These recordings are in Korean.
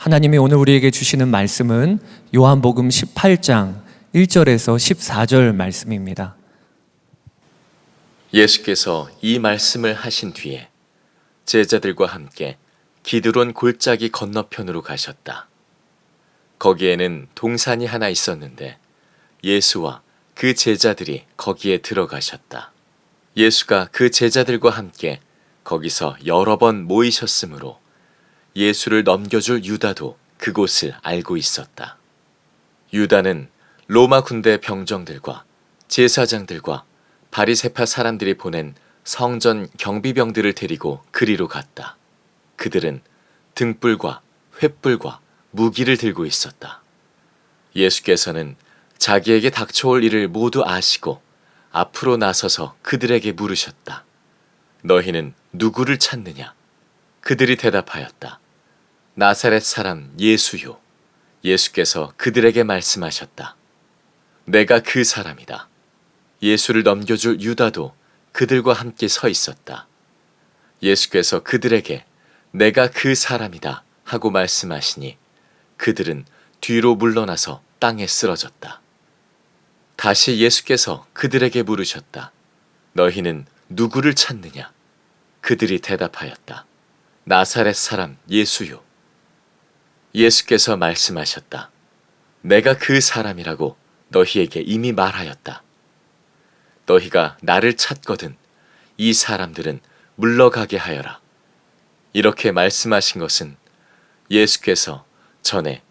하나님이 오늘 우리에게 주시는 말씀은 요한복음 18장 1절에서 14절 말씀입니다. 예수께서 이 말씀을 하신 뒤에 제자들과 함께 기드론 골짜기 건너편으로 가셨다. 거기에는 동산이 하나 있었는데 예수와 그 제자들이 거기에 들어가셨다. 예수가 그 제자들과 함께 거기서 여러 번 모이셨으므로 예수를 넘겨줄 유다도 그곳을 알고 있었다. 유다는 로마 군대 병정들과 제사장들과 바리새파 사람들이 보낸 성전 경비병들을 데리고 그리로 갔다. 그들은 등불과 횃불과 무기를 들고 있었다. 예수께서는 자기에게 닥쳐올 일을 모두 아시고 앞으로 나서서 그들에게 물으셨다. 너희는 누구를 찾느냐? 그들이 대답하였다. 나사렛 사람 예수요. 예수께서 그들에게 말씀하셨다. 내가 그 사람이다. 예수를 넘겨줄 유다도 그들과 함께 서 있었다. 예수께서 그들에게 내가 그 사람이다 하고 말씀하시니 그들은 뒤로 물러나서 땅에 쓰러졌다. 다시 예수께서 그들에게 물으셨다. 너희는 누구를 찾느냐? 그들이 대답하였다. 나사렛 사람 예수요. 예수께서 말씀하셨다. 내가 그 사람이라고 너희에게 이미 말하였다. 너희가 나를 찾거든 이 사람들은 물러가게 하여라. 이렇게 말씀하신 것은 예수께서 전에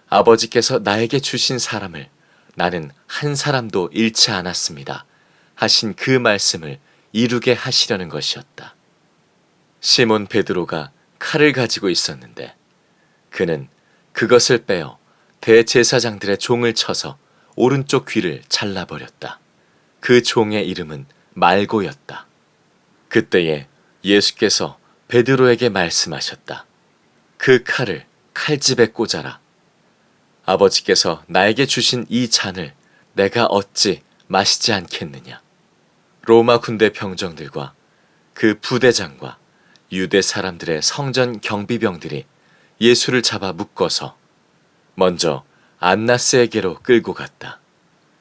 아버지께서 나에게 주신 사람을 나는 한 사람도 잃지 않았습니다 하신 그 말씀을 이루게 하시려는 것이었다. 시몬 베드로가 칼을 가지고 있었는데 그는 그것을 빼어 대제사장들의 종을 쳐서 오른쪽 귀를 잘라버렸다. 그 종의 이름은 말고였다. 그때에 예수께서 베드로에게 말씀하셨다. 그 칼을 칼집에 꽂아라. 아버지께서 나에게 주신 이 잔을 내가 어찌 마시지 않겠느냐. 로마 군대 병정들과 그 부대장과 유대 사람들의 성전 경비병들이 예수를 잡아 묶어서 먼저 안나스에게로 끌고 갔다.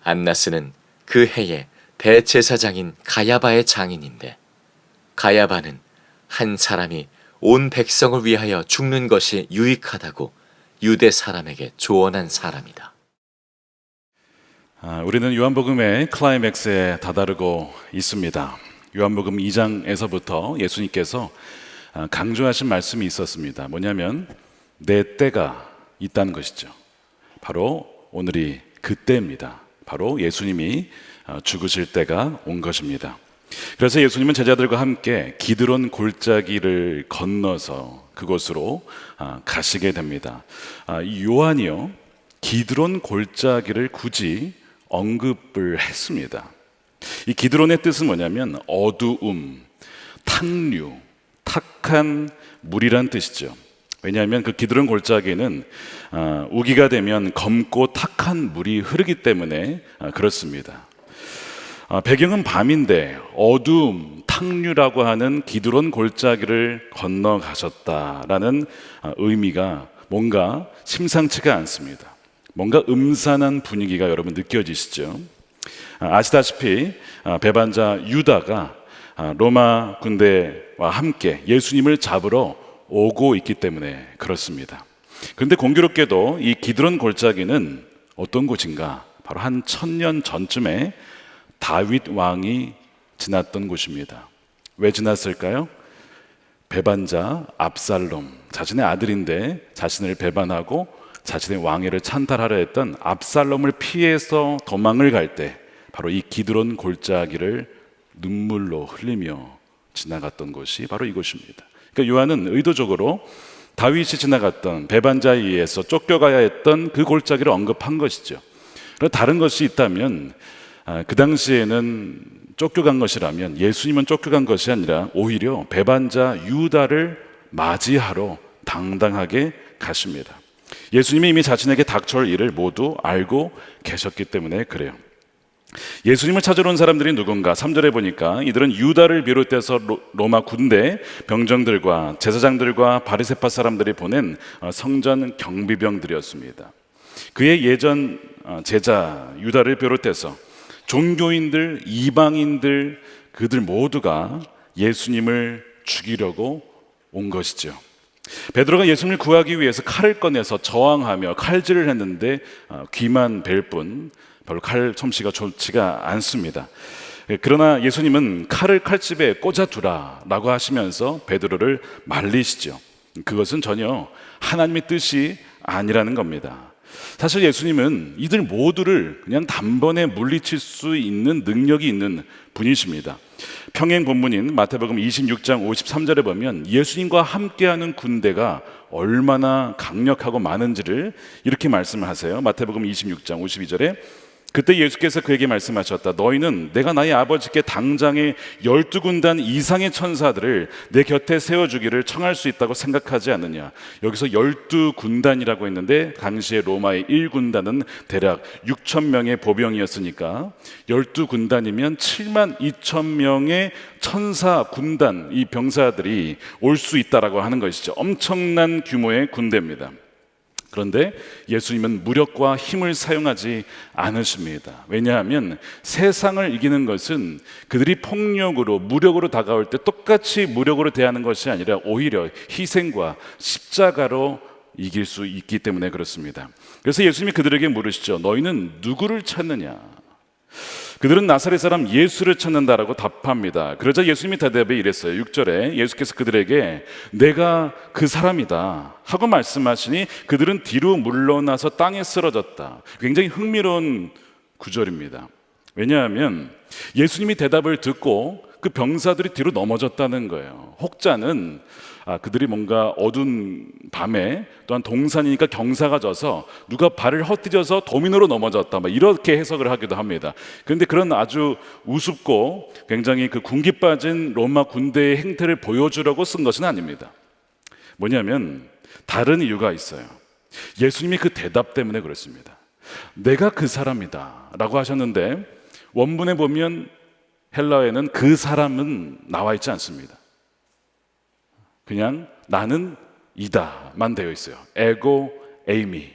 안나스는 그 해에 대제사장인 가야바의 장인인데 가야바는 한 사람이 온 백성을 위하여 죽는 것이 유익하다고 유대 사람에게 조언한 사람이다. 우리는 요한복음의 클라이맥스에 다다르고 있습니다. 요한복음 2장에서부터 예수님께서 강조하신 말씀이 있었습니다. 뭐냐면 내 때가 있다는 것이죠. 바로 오늘이 그때입니다. 바로 예수님이 죽으실 때가 온 것입니다. 그래서 예수님은 제자들과 함께 기드론 골짜기를 건너서 그곳으로 가시게 됩니다. 요한이요, 기드론 골짜기를 굳이 언급을 했습니다. 이 기드론의 뜻은 뭐냐면 어두움, 탁류, 탁한 물이란 뜻이죠. 왜냐하면 그 기드론 골짜기는 우기가 되면 검고 탁한 물이 흐르기 때문에 그렇습니다. 배경은 밤인데 어두움, 탁류라고 하는 기드론 골짜기를 건너가셨다라는 의미가 뭔가 심상치가 않습니다. 뭔가 음산한 분위기가 여러분 느껴지시죠? 아시다시피 배반자 유다가 로마 군대와 함께 예수님을 잡으러 오고 있기 때문에 그렇습니다. 그런데 공교롭게도 이 기드론 골짜기는 어떤 곳인가? 바로 한 1000년 전쯤에 다윗 왕이 지났던 곳입니다. 왜 지났을까요? 배반자 압살롬, 자신의 아들인데 자신을 배반하고 자신의 왕위를 찬탈하려 했던 압살롬을 피해서 도망을 갈 때 바로 이 기드론 골짜기를 눈물로 흘리며 지나갔던 곳이 바로 이곳입니다. 그러니까 요한은 의도적으로 다윗이 지나갔던 배반자에 의해서 쫓겨가야 했던 그 골짜기를 언급한 것이죠. 다른 것이 있다면 그 당시에는 쫓겨간 것이라면 예수님은 쫓겨간 것이 아니라 오히려 배반자 유다를 맞이하러 당당하게 가십니다. 예수님이 이미 자신에게 닥쳐올 일을 모두 알고 계셨기 때문에 그래요. 예수님을 찾으러 온 사람들이 누군가? 3절에 보니까 이들은 유다를 비롯해서 로마 군대 병정들과 제사장들과 바리새파 사람들이 보낸 성전 경비병들이었습니다. 그의 예전 제자 유다를 비롯해서 종교인들, 이방인들, 그들 모두가 예수님을 죽이려고 온 것이죠. 베드로가 예수님을 구하기 위해서 칼을 꺼내서 저항하며 칼질을 했는데 귀만 벨 뿐 별로 칼 솜씨가 좋지가 않습니다. 그러나 예수님은 칼을 칼집에 꽂아두라 라고 하시면서 베드로를 말리시죠. 그것은 전혀 하나님의 뜻이 아니라는 겁니다. 사실 예수님은 이들 모두를 그냥 단번에 물리칠 수 있는 능력이 있는 분이십니다. 평행 본문인 마태복음 26장 53절에 보면 예수님과 함께하는 군대가 얼마나 강력하고 많은지를 이렇게 말씀을 하세요. 마태복음 26장 52절에 그때 예수께서 그에게 말씀하셨다. 너희는 내가 나의 아버지께 당장에 12군단 이상의 천사들을 내 곁에 세워주기를 청할 수 있다고 생각하지 않느냐. 여기서 12군단이라고 했는데 당시에 로마의 1군단은 대략 6천 명의 보병이었으니까 12군단이면 7만 2천 명의 천사 군단, 이 병사들이 올 수 있다라고 하는 것이죠. 엄청난 규모의 군대입니다. 그런데 예수님은 무력과 힘을 사용하지 않으십니다. 왜냐하면 세상을 이기는 것은 그들이 폭력으로, 무력으로 다가올 때 똑같이 무력으로 대하는 것이 아니라 오히려 희생과 십자가로 이길 수 있기 때문에 그렇습니다. 그래서 예수님이 그들에게 물으시죠. 너희는 누구를 찾느냐? 그들은 나사렛 사람 예수를 찾는다라고 답합니다. 그러자 예수님이 대답에 이랬어요. 6절에 예수께서 그들에게 내가 그 사람이다 하고 말씀하시니 그들은 뒤로 물러나서 땅에 쓰러졌다. 굉장히 흥미로운 구절입니다. 왜냐하면 예수님이 대답을 듣고 그 병사들이 뒤로 넘어졌다는 거예요. 혹자는 그들이 뭔가 어두운 밤에 또한 동산이니까 경사가 져서 누가 발을 헛디뎌서 도미노로 넘어졌다 이렇게 해석을 하기도 합니다. 그런데 그런 아주 우습고 굉장히 그 군기 빠진 로마 군대의 행태를 보여주려고 쓴 것은 아닙니다. 뭐냐면 다른 이유가 있어요. 예수님이 그 대답 때문에 그렇습니다. 내가 그 사람이다 라고 하셨는데 원문에 보면 헬라어에는 그 사람은 나와 있지 않습니다. 그냥 나는 이다만 되어 있어요. 에고 에이미.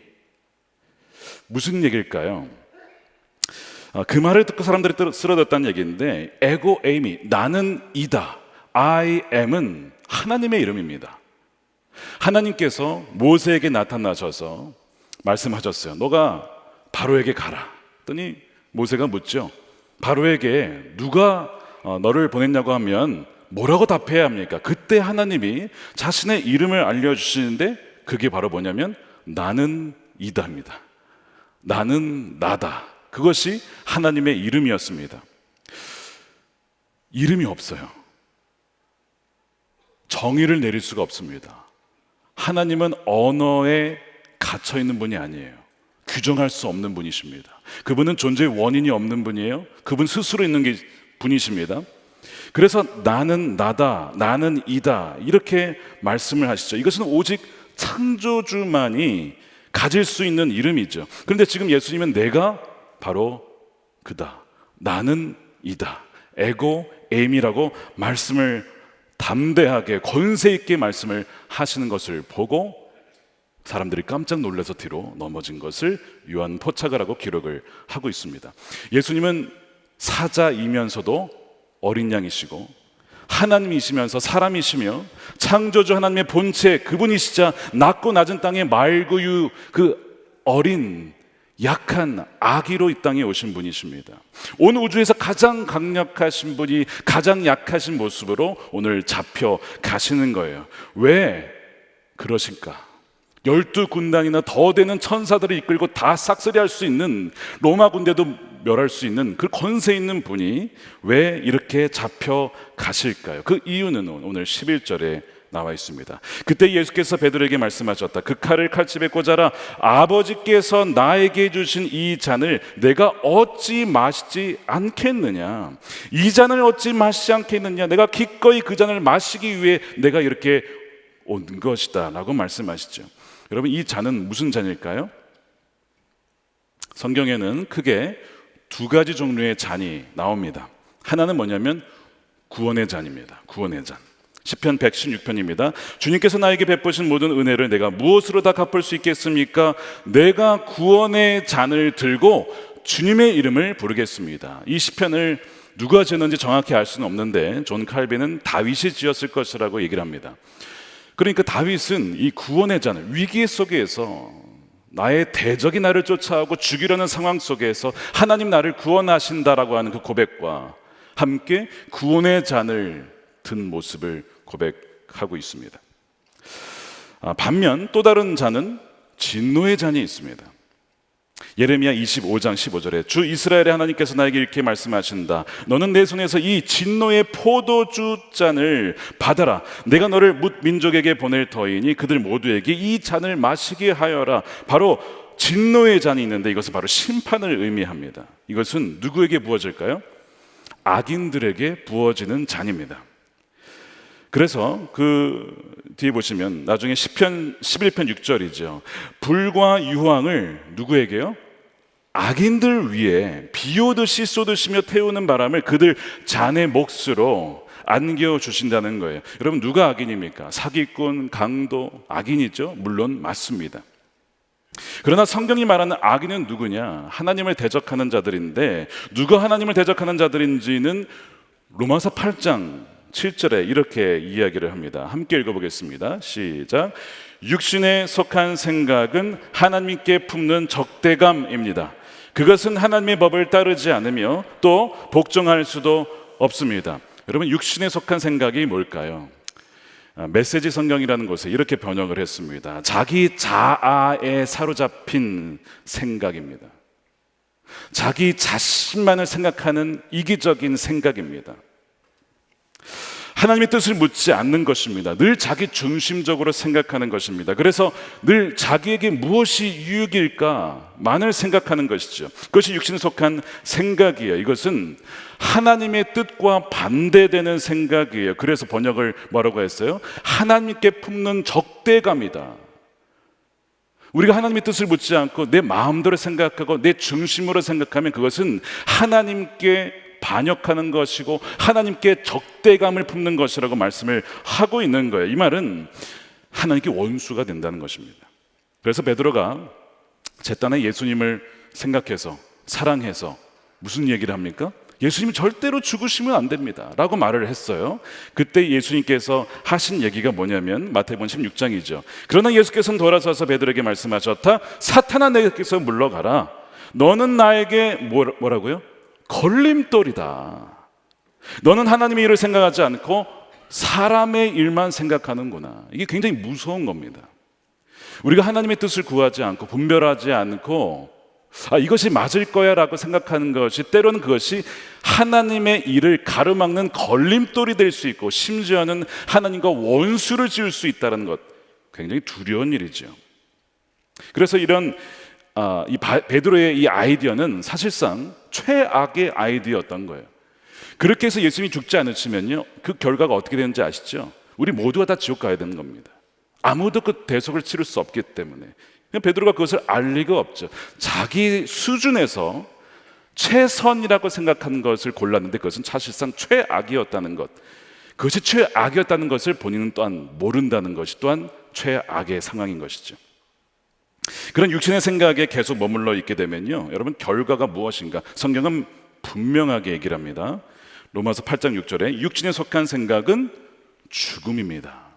무슨 얘기일까요? 그 말을 듣고 사람들이 쓰러졌다는 얘기인데 에고 에이미, 나는 이다, I am은 하나님의 이름입니다. 하나님께서 모세에게 나타나셔서 말씀하셨어요. 너가 바로에게 가라. 했더니 모세가 묻죠. 바로에게 누가 너를 보냈냐고 하면 뭐라고 답해야 합니까? 그때 하나님이 자신의 이름을 알려주시는데 그게 바로 뭐냐면 나는 이다입니다. 나는 나다. 그것이 하나님의 이름이었습니다. 이름이 없어요. 정의를 내릴 수가 없습니다. 하나님은 언어에 갇혀 있는 분이 아니에요. 규정할 수 없는 분이십니다. 그분은 존재의 원인이 없는 분이에요. 그분 스스로 있는 분이십니다. 그래서 나는 나다, 나는 이다 이렇게 말씀을 하시죠. 이것은 오직 창조주만이 가질 수 있는 이름이죠. 그런데 지금 예수님은 내가 바로 그다, 나는 이다, 에고 에임이라고 말씀을 담대하게 권세 있게 말씀을 하시는 것을 보고 사람들이 깜짝 놀라서 뒤로 넘어진 것을 요한 포착을 하고 기록을 하고 있습니다. 예수님은 사자이면서도 어린 양이시고 하나님이시면서 사람이시며 창조주 하나님의 본체 그분이시자 낮고 낮은 땅의 말구유 그 어린 약한 아기로 이 땅에 오신 분이십니다. 온 우주에서 가장 강력하신 분이 가장 약하신 모습으로 오늘 잡혀 가시는 거예요. 왜 그러실까? 12군단이나 더 되는 천사들을 이끌고 다 싹쓸이할 수 있는 로마 군대도 멸할 수 있는 그 권세 있는 분이 왜 이렇게 잡혀 가실까요? 그 이유는 오늘 11절에 나와 있습니다. 그때 예수께서 베드로에게 말씀하셨다. 그 칼을 칼집에 꽂아라. 아버지께서 나에게 주신 이 잔을 내가 어찌 마시지 않겠느냐? 이 잔을 어찌 마시지 않겠느냐? 내가 기꺼이 그 잔을 마시기 위해 내가 이렇게 온 것이다 라고 말씀하시죠. 여러분 이 잔은 무슨 잔일까요? 성경에는 크게 두 가지 종류의 잔이 나옵니다. 하나는 뭐냐면 구원의 잔입니다. 구원의 잔. 시편 116편입니다. 주님께서 나에게 베푸신 모든 은혜를 내가 무엇으로 다 갚을 수 있겠습니까? 내가 구원의 잔을 들고 주님의 이름을 부르겠습니다. 이 시편을 누가 지었는지 정확히 알 수는 없는데 존 칼빈은 다윗이 지었을 것이라고 얘기를 합니다. 그러니까 다윗은 이 구원의 잔을, 위기 속에서 나의 대적이 나를 쫓아오고 죽이려는 상황 속에서 하나님 나를 구원하신다라고 하는 그 고백과 함께 구원의 잔을 든 모습을 고백하고 있습니다. 반면 또 다른 잔은 진노의 잔이 있습니다. 예레미야 25장 15절에 주 이스라엘의 하나님께서 나에게 이렇게 말씀하신다. 너는 내 손에서 이 진노의 포도주 잔을 받아라. 내가 너를 뭇 민족에게 보낼 터이니 그들 모두에게 이 잔을 마시게 하여라. 바로 진노의 잔이 있는데 이것은 바로 심판을 의미합니다. 이것은 누구에게 부어질까요? 악인들에게 부어지는 잔입니다. 그래서 그 뒤에 보시면 나중에 시편 11편 6절이죠. 불과 유황을 누구에게요? 악인들 위에 비 오듯이 쏟으시며 태우는 바람을 그들 잔의 몫으로 안겨주신다는 거예요. 여러분 누가 악인입니까? 사기꾼, 강도, 악인이죠? 물론 맞습니다. 그러나 성경이 말하는 악인은 누구냐? 하나님을 대적하는 자들인데 누가 하나님을 대적하는 자들인지는 로마서 8장 7절에 이렇게 이야기를 합니다. 함께 읽어보겠습니다. 시작. 육신에 속한 생각은 하나님께 품는 적대감입니다. 그것은 하나님의 법을 따르지 않으며 또 복종할 수도 없습니다. 여러분 육신에 속한 생각이 뭘까요? 메시지 성경이라는 곳에 이렇게 번역을 했습니다. 자기 자아에 사로잡힌 생각입니다. 자기 자신만을 생각하는 이기적인 생각입니다. 하나님의 뜻을 묻지 않는 것입니다. 늘 자기 중심적으로 생각하는 것입니다. 그래서 늘 자기에게 무엇이 유익일까만을 생각하는 것이죠. 그것이 육신에 속한 생각이에요. 이것은 하나님의 뜻과 반대되는 생각이에요. 그래서 번역을 뭐라고 했어요? 하나님께 품는 적대감이다. 우리가 하나님의 뜻을 묻지 않고 내 마음대로 생각하고 내 중심으로 생각하면 그것은 하나님께 반역하는 것이고 하나님께 적대감을 품는 것이라고 말씀을 하고 있는 거예요. 이 말은 하나님께 원수가 된다는 것입니다. 그래서 베드로가 제 딴에 예수님을 생각해서 사랑해서 무슨 얘기를 합니까? 예수님이 절대로 죽으시면 안 됩니다 라고 말을 했어요. 그때 예수님께서 하신 얘기가 뭐냐면 마태복음 16장이죠. 그러나 예수께서는 돌아서서 베드로에게 말씀하셨다. 사탄아 내게서 물러가라. 너는 나에게 뭐라고요? 걸림돌이다. 너는 하나님의 일을 생각하지 않고 사람의 일만 생각하는구나. 이게 굉장히 무서운 겁니다. 우리가 하나님의 뜻을 구하지 않고 분별하지 않고 이것이 맞을 거야 라고 생각하는 것이 때로는 그것이 하나님의 일을 가로막는 걸림돌이 될 수 있고 심지어는 하나님과 원수를 지을 수 있다는 것, 굉장히 두려운 일이죠. 그래서 이런 이 베드로의 이 아이디어는 사실상 최악의 아이디어였던 거예요. 그렇게 해서 예수님이 죽지 않으시면요, 그 결과가 어떻게 되는지 아시죠? 우리 모두가 다 지옥 가야 되는 겁니다. 아무도 그 대속을 치를 수 없기 때문에. 베드로가 그것을 알 리가 없죠. 자기 수준에서 최선이라고 생각하는 것을 골랐는데 그것은 사실상 최악이었다는 것, 그것이 최악이었다는 것을 본인은 또한 모른다는 것이 또한 최악의 상황인 것이죠. 그런 육신의 생각에 계속 머물러 있게 되면요, 여러분 결과가 무엇인가? 성경은 분명하게 얘기를 합니다. 로마서 8장 6절에 육신에 속한 생각은 죽음입니다.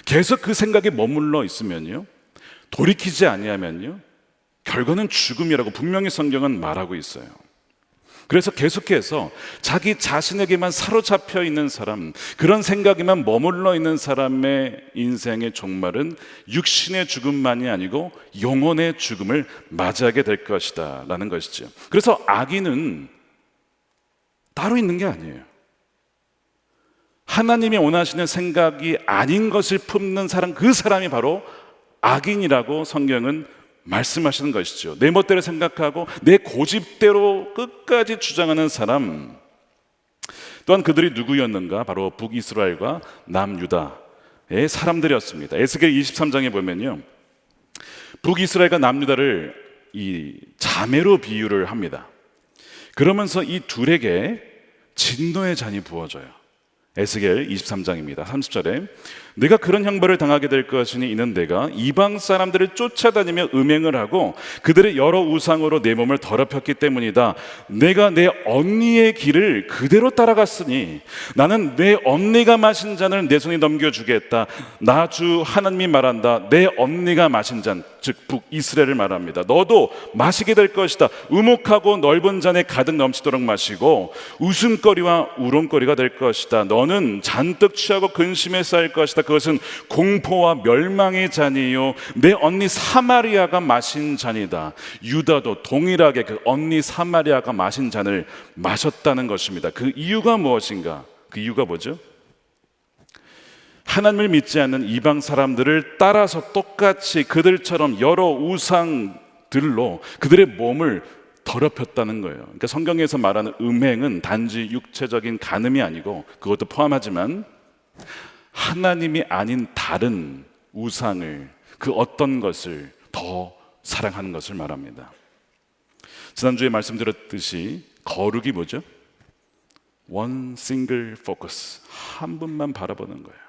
계속 그 생각에 머물러 있으면요, 돌이키지 아니하면요, 결과는 죽음이라고 분명히 성경은 말하고 있어요. 그래서 계속해서 자기 자신에게만 사로잡혀 있는 사람, 그런 생각에만 머물러 있는 사람의 인생의 종말은 육신의 죽음만이 아니고 영혼의 죽음을 맞이하게 될 것이다 라는 것이죠. 그래서 악인은 따로 있는 게 아니에요. 하나님이 원하시는 생각이 아닌 것을 품는 사람, 그 사람이 바로 악인이라고 성경은 말씀하시는 것이죠. 내 멋대로 생각하고 내 고집대로 끝까지 주장하는 사람, 또한 그들이 누구였는가? 바로 북이스라엘과 남유다의 사람들이었습니다. 에스겔 23장에 보면요, 북이스라엘과 남유다를 이 자매로 비유를 합니다. 그러면서 이 둘에게 진노의 잔이 부어져요. 에스겔 23장입니다. 30절에 내가 그런 형벌을 당하게 될 것이니 이는 내가 이방 사람들을 쫓아다니며 음행을 하고 그들의 여러 우상으로 내 몸을 더럽혔기 때문이다. 내가 내 언니의 길을 그대로 따라갔으니 나는 내 언니가 마신 잔을 내 손에 넘겨주겠다. 나 주 하나님이 말한다. 내 언니가 마신 잔, 즉 북이스라엘을 말합니다. 너도 마시게 될 것이다. 우묵하고 넓은 잔에 가득 넘치도록 마시고 웃음거리와 우롱거리가 될 것이다. 너는 잔뜩 취하고 근심에 쌓일 것이다. 그것은 공포와 멸망의 잔이요 내 언니 사마리아가 마신 잔이다. 유다도 동일하게 그 언니 사마리아가 마신 잔을 마셨다는 것입니다. 그 이유가 무엇인가? 그 이유가 뭐죠? 하나님을 믿지 않는 이방 사람들을 따라서 똑같이 그들처럼 여러 우상들로 그들의 몸을 더럽혔다는 거예요. 그러니까 성경에서 말하는 음행은 단지 육체적인 간음이 아니고 그것도 포함하지만 하나님이 아닌 다른 우상을, 그 어떤 것을 더 사랑하는 것을 말합니다. 지난주에 말씀드렸듯이 거룩이 뭐죠? One single focus, 한 분만 바라보는 거예요.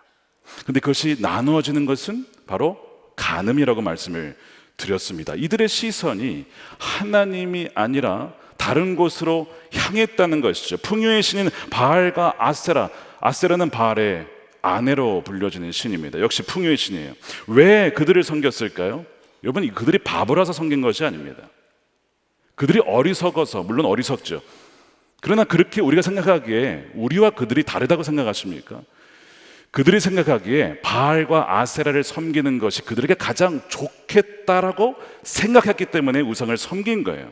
근데 그것이 나누어지는 것은 바로 간음이라고 말씀을 드렸습니다. 이들의 시선이 하나님이 아니라 다른 곳으로 향했다는 것이죠. 풍요의 신인 바알과 아세라, 아세라는 바알의 아내로 불려지는 신입니다. 역시 풍요의 신이에요. 왜 그들을 섬겼을까요? 여러분, 그들이 바보라서 섬긴 것이 아닙니다. 그들이 어리석어서, 물론 어리석죠. 그러나 그렇게 우리가 생각하기에 우리와 그들이 다르다고 생각하십니까? 그들이 생각하기에 바알과 아세라를 섬기는 것이 그들에게 가장 좋겠다라고 생각했기 때문에 우상을 섬긴 거예요.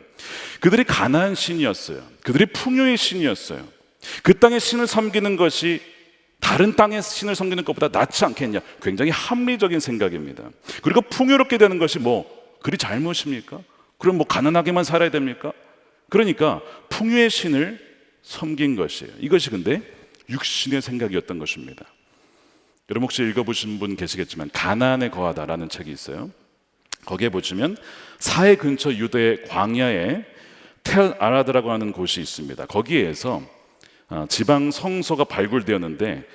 그들이 가나안 신이었어요. 그들이 풍요의 신이었어요. 그 땅의 신을 섬기는 것이 다른 땅의 신을 섬기는 것보다 낫지 않겠냐? 굉장히 합리적인 생각입니다. 그리고 풍요롭게 되는 것이 그리 잘못입니까? 그럼 가난하게만 살아야 됩니까? 그러니까 풍요의 신을 섬긴 것이에요. 이것이 근데 육신의 생각이었던 것입니다. 여러분 혹시 읽어보신 분 계시겠지만 가나안에 거하다라는 책이 있어요. 거기에 보시면 사해 근처 유대의 광야에 텔 아라드라고 하는 곳이 있습니다. 거기에서 지방 성소가 발굴되었는데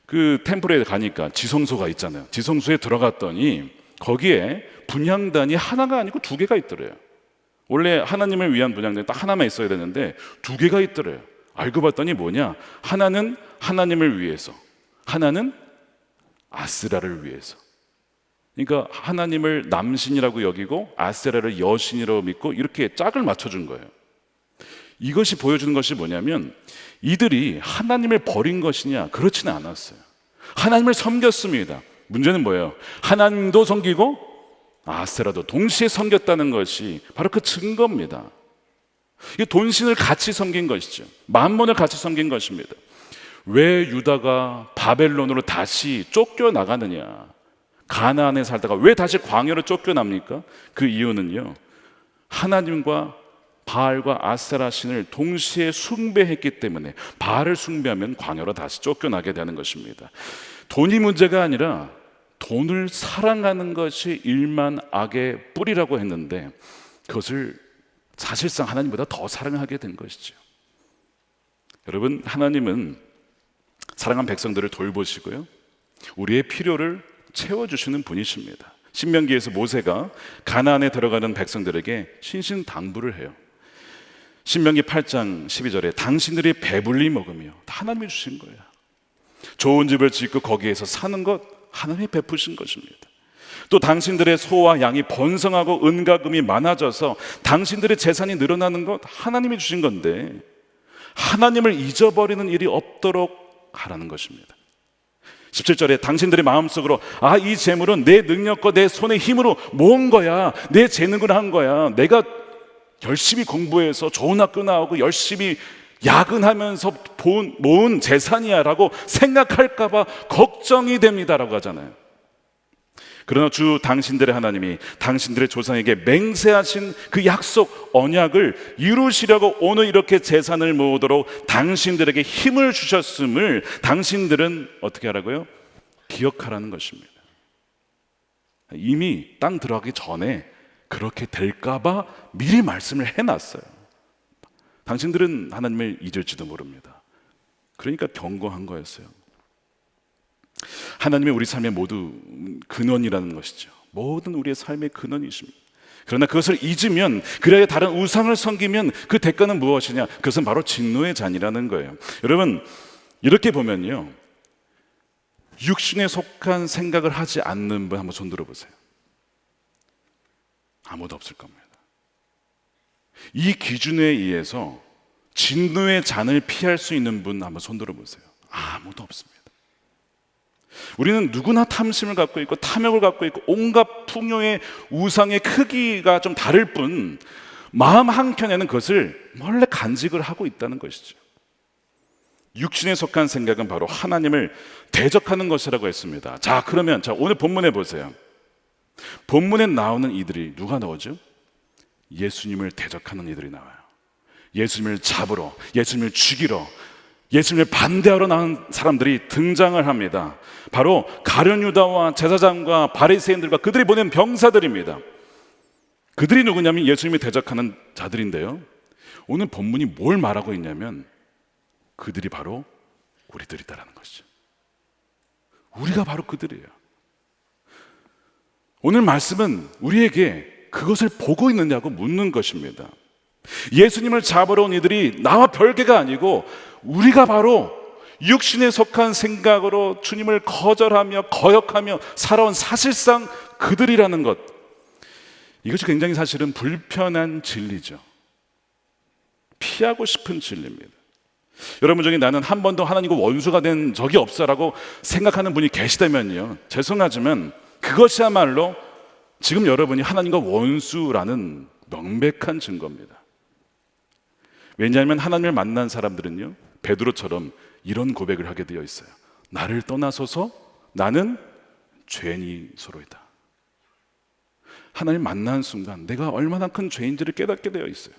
그 템플에 가니까 지성소가 있잖아요. 지성소에 들어갔더니 거기에 분향단이 하나가 아니고 두 개가 있더래요. 원래 하나님을 위한 분향단이 딱 하나만 있어야 되는데 두 개가 있더래요. 알고 봤더니 뭐냐? 하나는 하나님을 위해서, 하나는 아세라를 위해서. 그러니까 하나님을 남신이라고 여기고 아세라를 여신이라고 믿고 이렇게 짝을 맞춰준 거예요. 이것이 보여주는 것이 뭐냐면 이들이 하나님을 버린 것이냐? 그렇지는 않았어요. 하나님을 섬겼습니다. 문제는 뭐예요? 하나님도 섬기고 아세라도 동시에 섬겼다는 것이 바로 그 증거입니다. 이 돈신을 같이 섬긴 것이죠. 만몬을 같이 섬긴 것입니다. 왜 유다가 바벨론으로 다시 쫓겨나가느냐? 가나안에 살다가 왜 다시 광야로 쫓겨납니까? 그 이유는요, 하나님과 바알과 아세라 신을 동시에 숭배했기 때문에 바알을 숭배하면 광야로 다시 쫓겨나게 되는 것입니다. 돈이 문제가 아니라 돈을 사랑하는 것이 일만 악의 뿌리라고 했는데 그것을 사실상 하나님보다 더 사랑하게 된 것이죠. 여러분, 하나님은 사랑한 백성들을 돌보시고요, 우리의 필요를 채워주시는 분이십니다. 신명기에서 모세가 가나안에 들어가는 백성들에게 신신당부를 해요. 신명기 8장 12절에 당신들이 배불리 먹으며 다 하나님이 주신 거예요. 좋은 집을 짓고 거기에서 사는 것 하나님이 베푸신 것입니다. 또 당신들의 소와 양이 번성하고 은과 금이 많아져서 당신들의 재산이 늘어나는 것 하나님이 주신 건데 하나님을 잊어버리는 일이 없도록 하라는 것입니다. 17절에 당신들의 마음속으로 이 재물은 내 능력과 내 손의 힘으로 모은 거야, 내 재능으로 한 거야, 내가 열심히 공부해서 좋은 학교 나오고 열심히 야근하면서 모은 재산이야 라고 생각할까 봐 걱정이 됩니다 라고 하잖아요. 그러나 주 당신들의 하나님이 당신들의 조상에게 맹세하신 그 약속 언약을 이루시려고 오늘 이렇게 재산을 모으도록 당신들에게 힘을 주셨음을 당신들은 어떻게 하라고요? 기억하라는 것입니다. 이미 땅 들어가기 전에 그렇게 될까 봐 미리 말씀을 해놨어요. 당신들은 하나님을 잊을지도 모릅니다. 그러니까 경고한 거였어요. 하나님이 우리 삶의 모두 근원이라는 것이죠. 모든 우리의 삶의 근원이십니다. 그러나 그것을 잊으면, 그래야 다른 우상을 섬기면 그 대가는 무엇이냐? 그것은 바로 진노의 잔이라는 거예요. 여러분, 이렇게 보면요, 육신에 속한 생각을 하지 않는 분 한번 손 들어보세요. 아무도 없을 겁니다. 이 기준에 의해서 진노의 잔을 피할 수 있는 분 한번 손 들어보세요. 아무도 없습니다. 우리는 누구나 탐심을 갖고 있고 탐욕을 갖고 있고 온갖 풍요의 우상의 크기가 좀 다를 뿐 마음 한켠에는 그것을 몰래 간직을 하고 있다는 것이죠. 육신에 속한 생각은 바로 하나님을 대적하는 것이라고 했습니다. 자, 그러면 오늘 본문에 보세요. 본문에 나오는 이들이 누가 나오죠? 예수님을 대적하는 이들이 나와요. 예수님을 잡으러, 예수님을 죽이러, 예수님을 반대하러 나온 사람들이 등장을 합니다. 바로 가룟 유다와 제사장과 바리새인들과 그들이 보낸 병사들입니다. 그들이 누구냐면 예수님이 대적하는 자들인데요, 오늘 본문이 뭘 말하고 있냐면 그들이 바로 우리들이다라는 것이죠. 우리가 바로 그들이에요. 오늘 말씀은 우리에게 그것을 보고 있느냐고 묻는 것입니다. 예수님을 잡으러 온 이들이 나와 별개가 아니고 우리가 바로 육신에 속한 생각으로 주님을 거절하며 거역하며 살아온 사실상 그들이라는 것, 이것이 굉장히 사실은 불편한 진리죠. 피하고 싶은 진리입니다. 여러분 중에 나는 한 번도 하나님과 원수가 된 적이 없어라고 생각하는 분이 계시다면요, 죄송하지만 그것이야말로 지금 여러분이 하나님과 원수라는 명백한 증거입니다. 왜냐하면 하나님을 만난 사람들은요, 베드로처럼 이런 고백을 하게 되어 있어요. 나를 떠나소서, 나는 죄인이소로이다. 하나님 만난 순간 내가 얼마나 큰 죄인지를 깨닫게 되어 있어요.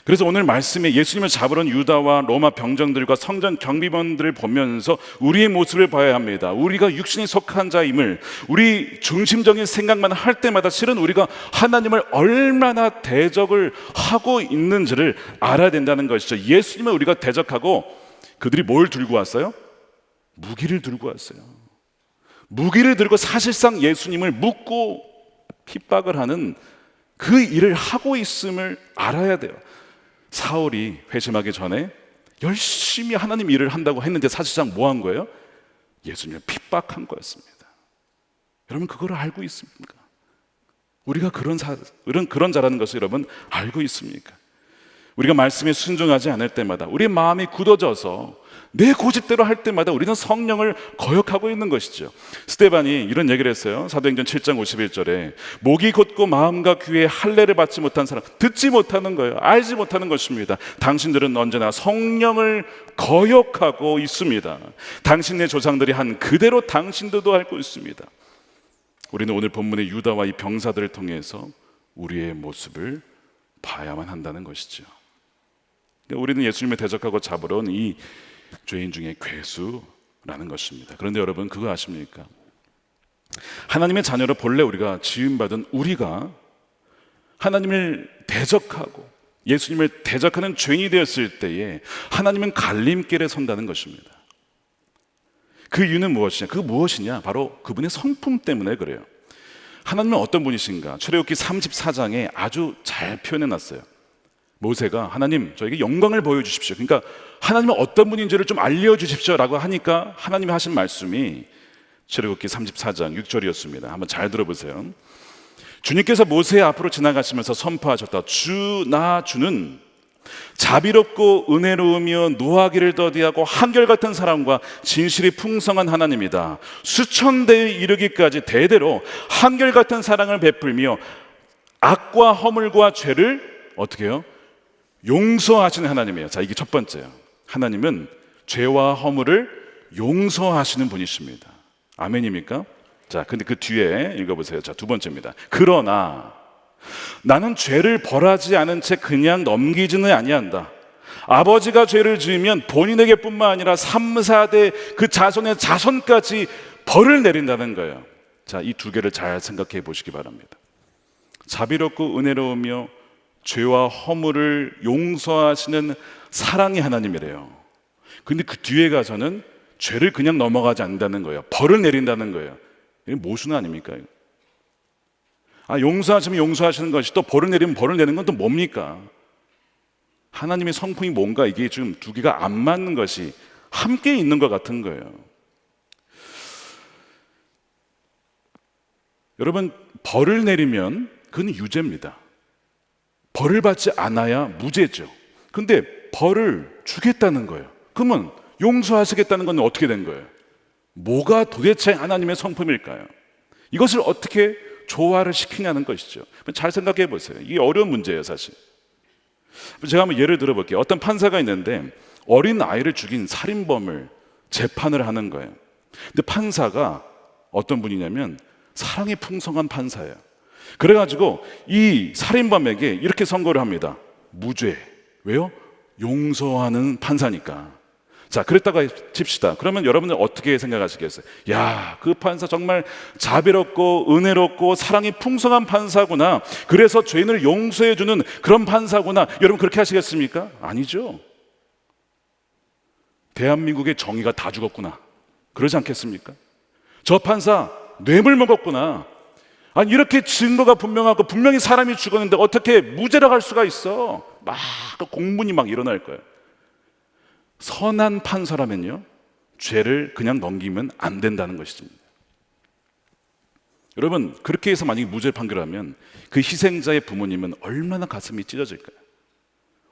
그래서 오늘 말씀에 예수님을 잡으러 온 유다와 로마 병정들과 성전 경비원들을 보면서 우리의 모습을 봐야 합니다. 우리가 육신에 속한 자임을, 우리 중심적인 생각만 할 때마다 실은 우리가 하나님을 얼마나 대적을 하고 있는지를 알아야 된다는 것이죠. 예수님을 우리가 대적하고 그들이 뭘 들고 왔어요? 무기를 들고 왔어요. 무기를 들고 사실상 예수님을 묻고 핍박을 하는 그 일을 하고 있음을 알아야 돼요. 사울이 회심하기 전에 열심히 하나님 일을 한다고 했는데 사실상 뭐 한 거예요? 예수님을 핍박한 거였습니다. 여러분, 그걸 알고 있습니까? 우리가 그런 자라는 것을 여러분 알고 있습니까? 우리가 말씀에 순종하지 않을 때마다 우리의 마음이 굳어져서 내 고집대로 할 때마다 우리는 성령을 거역하고 있는 것이죠. 스데반이 이런 얘기를 했어요. 사도행전 7장 51절에 목이 곧고 마음과 귀에 할례를 받지 못한 사람, 듣지 못하는 거예요. 알지 못하는 것입니다. 당신들은 언제나 성령을 거역하고 있습니다. 당신의 조상들이 한 그대로 당신들도 알고 있습니다. 우리는 오늘 본문의 유다와 이 병사들을 통해서 우리의 모습을 봐야만 한다는 것이죠. 우리는 예수님을 대적하고 잡으러 온 이 죄인 중에 괴수라는 것입니다. 그런데 여러분, 그거 아십니까? 하나님의 자녀로 본래 우리가 지음받은 우리가 하나님을 대적하고 예수님을 대적하는 죄인이 되었을 때에 하나님은 갈림길에 선다는 것입니다. 그 이유는 무엇이냐? 그 무엇이냐? 바로 그분의 성품 때문에 그래요. 하나님은 어떤 분이신가? 출애굽기 34장에 아주 잘 표현해 놨어요. 모세가 하나님, 저에게 영광을 보여주십시오. 그러니까 하나님은 어떤 분인지를 좀 알려주십시오 라고 하니까 하나님이 하신 말씀이 출애굽기 34장 6절이었습니다. 한번 잘 들어보세요. 주님께서 모세 앞으로 지나가시면서 선포하셨다. 주는 자비롭고 은혜로우며 노하기를 더디하고 한결같은 사랑과 진실이 풍성한 하나님이다. 수천 대에 이르기까지 대대로 한결같은 사랑을 베풀며 악과 허물과 죄를 어떻게 해요? 용서하시는 하나님이에요. 자, 이게 첫 번째예요. 하나님은 죄와 허물을 용서하시는 분이십니다. 아멘입니까? 자, 근데 그 뒤에 읽어보세요. 자, 두 번째입니다. 그러나 나는 죄를 벌하지 않은 채 그냥 넘기지는 아니한다. 아버지가 죄를 지으면 본인에게 뿐만 아니라 3, 4대 그 자손의 자손까지 벌을 내린다는 거예요. 자, 이 두 개를 잘 생각해 보시기 바랍니다. 자비롭고 은혜로우며 죄와 허물을 용서하시는 사랑의 하나님이래요. 근데 그 뒤에 가서는 죄를 그냥 넘어가지 않는다는 거예요. 벌을 내린다는 거예요. 이게 모순 아닙니까? 용서하시면 용서하시는 것이 또 벌을 내리면 벌을 내는 건 또 뭡니까? 하나님의 성품이 뭔가 이게 지금 두 개가 안 맞는 것이 함께 있는 것 같은 거예요. 여러분, 벌을 내리면 그건 유죄입니다. 벌을 받지 않아야 무죄죠. 근데 벌을 주겠다는 거예요. 그러면 용서하시겠다는 건 어떻게 된 거예요? 뭐가 도대체 하나님의 성품일까요? 이것을 어떻게 조화를 시키냐는 것이죠. 잘 생각해 보세요. 이게 어려운 문제예요, 사실. 제가 한번 예를 들어 볼게요. 어떤 판사가 있는데 어린 아이를 죽인 살인범을 재판을 하는 거예요. 근데 판사가 어떤 분이냐면 사랑이 풍성한 판사예요. 그래가지고 이 살인범에게 이렇게 선고를 합니다. 무죄. 왜요? 용서하는 판사니까. 자, 그랬다가 칩시다. 그러면 여러분들 어떻게 생각하시겠어요? 야, 그 판사 정말 자비롭고 은혜롭고 사랑이 풍성한 판사구나. 그래서 죄인을 용서해주는 그런 판사구나. 여러분 그렇게 하시겠습니까? 아니죠. 대한민국의 정의가 다 죽었구나. 그러지 않겠습니까? 저 판사 뇌물 먹었구나. 아니, 이렇게 증거가 분명하고 분명히 사람이 죽었는데 어떻게 무죄라고 할 수가 있어? 막 공문이 막 일어날 거예요. 선한 판사라면요, 죄를 그냥 넘기면 안 된다는 것이죠. 여러분, 그렇게 해서 만약에 무죄 판결하면 그 희생자의 부모님은 얼마나 가슴이 찢어질까요?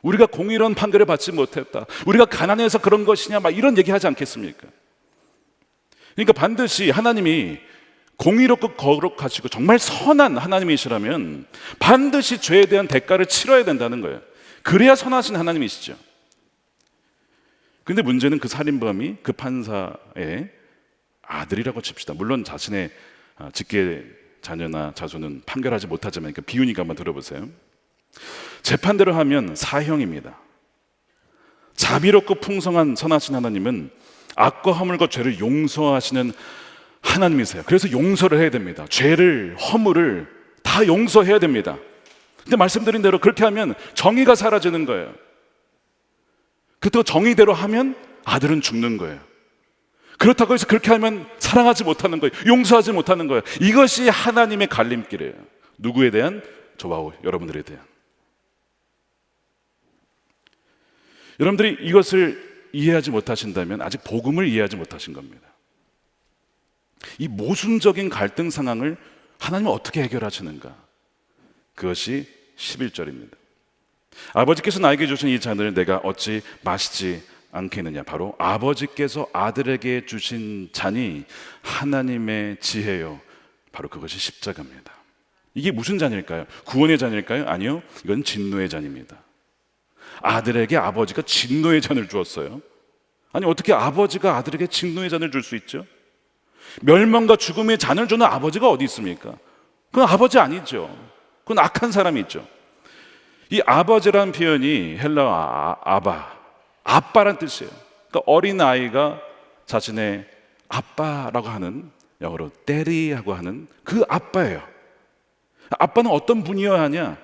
우리가 공의로운 판결을 받지 못했다, 우리가 가난해서 그런 것이냐, 막 이런 얘기 하지 않겠습니까? 그러니까 반드시 하나님이 공의롭고 거룩하시고 정말 선한 하나님이시라면 반드시 죄에 대한 대가를 치러야 된다는 거예요. 그래야 선하신 하나님이시죠. 근데 문제는 그 살인범이 그 판사의 아들이라고 칩시다. 물론 자신의 직계 자녀나 자손은 판결하지 못하지만, 그러니까 비유니까 한번 들어보세요. 재판대로 하면 사형입니다. 자비롭고 풍성한 선하신 하나님은 악과 허물과 죄를 용서하시는 하나님이세요. 그래서 용서를 해야 됩니다. 죄를, 허물을 다 용서해야 됩니다. 근데 말씀드린 대로 그렇게 하면 정의가 사라지는 거예요. 그렇다고 정의대로 하면 아들은 죽는 거예요. 그렇다고 해서 그렇게 하면 사랑하지 못하는 거예요. 용서하지 못하는 거예요. 이것이 하나님의 갈림길이에요. 누구에 대한? 저와 여러분들에 대한. 여러분들이 이것을 이해하지 못하신다면 아직 복음을 이해하지 못하신 겁니다. 이 모순적인 갈등 상황을 하나님은 어떻게 해결하시는가? 그것이 11절입니다. 아버지께서 나에게 주신 이 잔을 내가 어찌 마시지 않겠느냐. 바로 아버지께서 아들에게 주신 잔이 하나님의 지혜요, 바로 그것이 십자가입니다. 이게 무슨 잔일까요? 구원의 잔일까요? 아니요, 이건 진노의 잔입니다. 아들에게 아버지가 진노의 잔을 주었어요. 아니, 어떻게 아버지가 아들에게 진노의 잔을 줄 수 있죠? 멸망과 죽음의 잔을 주는 아버지가 어디 있습니까? 그건 아버지 아니죠. 그건 악한 사람이죠. 이 아버지라는 표현이 헬라어 아빠란 뜻이에요. 그러니까 어린 아이가 자신의 아빠라고 하는, 영어로 daddy라고 하는 그 아빠예요. 아빠는 어떤 분이어야 하냐?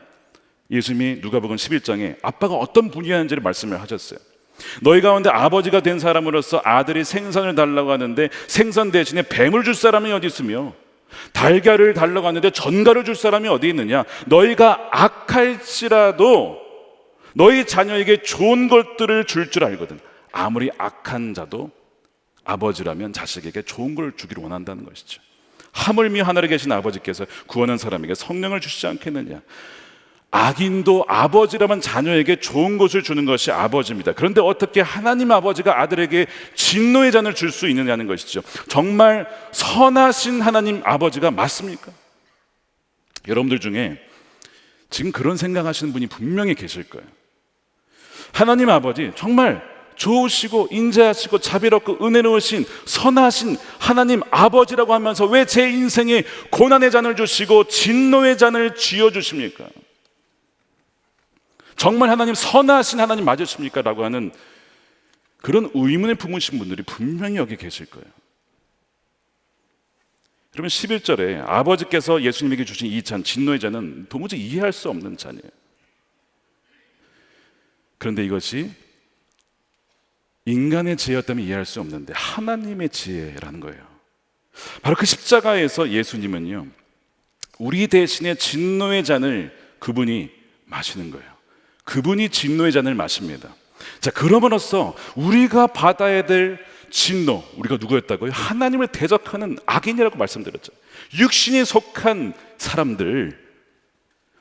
예수님이 누가복음 11장에 아빠가 어떤 분이어야 하는지를 말씀을 하셨어요. 너희 가운데 아버지가 된 사람으로서 아들이 생선을 달라고 하는데 생선 대신에 뱀을 줄 사람이 어디 있으며 달걀을 달라고 하는데 전갈을 줄 사람이 어디 있느냐? 너희가 악할지라도 너희 자녀에게 좋은 것들을 줄 줄 알거든. 아무리 악한 자도 아버지라면 자식에게 좋은 걸 주기를 원한다는 것이죠. 하물며 하늘에 계신 아버지께서 구원한 사람에게 성령을 주시지 않겠느냐? 악인도 아버지라면 자녀에게 좋은 것을 주는 것이 아버지입니다. 그런데 어떻게 하나님 아버지가 아들에게 진노의 잔을 줄 수 있느냐는 것이죠. 정말 선하신 하나님 아버지가 맞습니까? 여러분들 중에 지금 그런 생각하시는 분이 분명히 계실 거예요. 하나님 아버지 정말 좋으시고 인자하시고 자비롭고 은혜로우신 선하신 하나님 아버지라고 하면서 왜 제 인생에 고난의 잔을 주시고 진노의 잔을 쥐어주십니까? 정말 하나님 선하신 하나님 맞으십니까? 라고 하는 그런 의문을 품으신 분들이 분명히 여기 계실 거예요. 그러면 11절에 아버지께서 예수님에게 주신 이 잔, 진노의 잔은 도무지 이해할 수 없는 잔이에요. 그런데 이것이 인간의 지혜였다면 이해할 수 없는데 하나님의 지혜라는 거예요. 바로 그 십자가에서 예수님은요, 우리 대신에 진노의 잔을 그분이 마시는 거예요. 그분이 진노의 잔을 마십니다. 자, 그럼으로써 우리가 받아야 될 진노, 우리가 누구였다고요? 하나님을 대적하는 악인이라고 말씀드렸죠. 육신에 속한 사람들,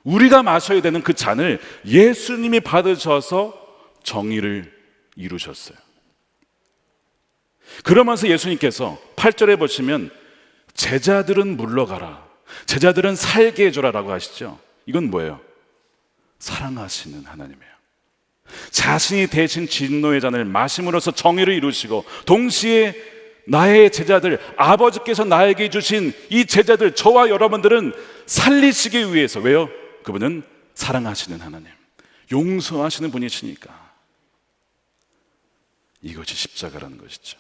우리가 마셔야 되는 그 잔을 예수님이 받으셔서 정의를 이루셨어요. 그러면서 예수님께서 8절에 보시면 제자들은 물러가라, 제자들은 살게 해줘라 라고 하시죠. 이건 뭐예요? 사랑하시는 하나님이에요. 자신이 대신 진노의 잔을 마심으로써 정의를 이루시고, 동시에 나의 제자들, 아버지께서 나에게 주신 이 제자들, 저와 여러분들은 살리시기 위해서, 왜요? 그분은 사랑하시는 하나님, 용서하시는 분이시니까. 이것이 십자가라는 것이죠.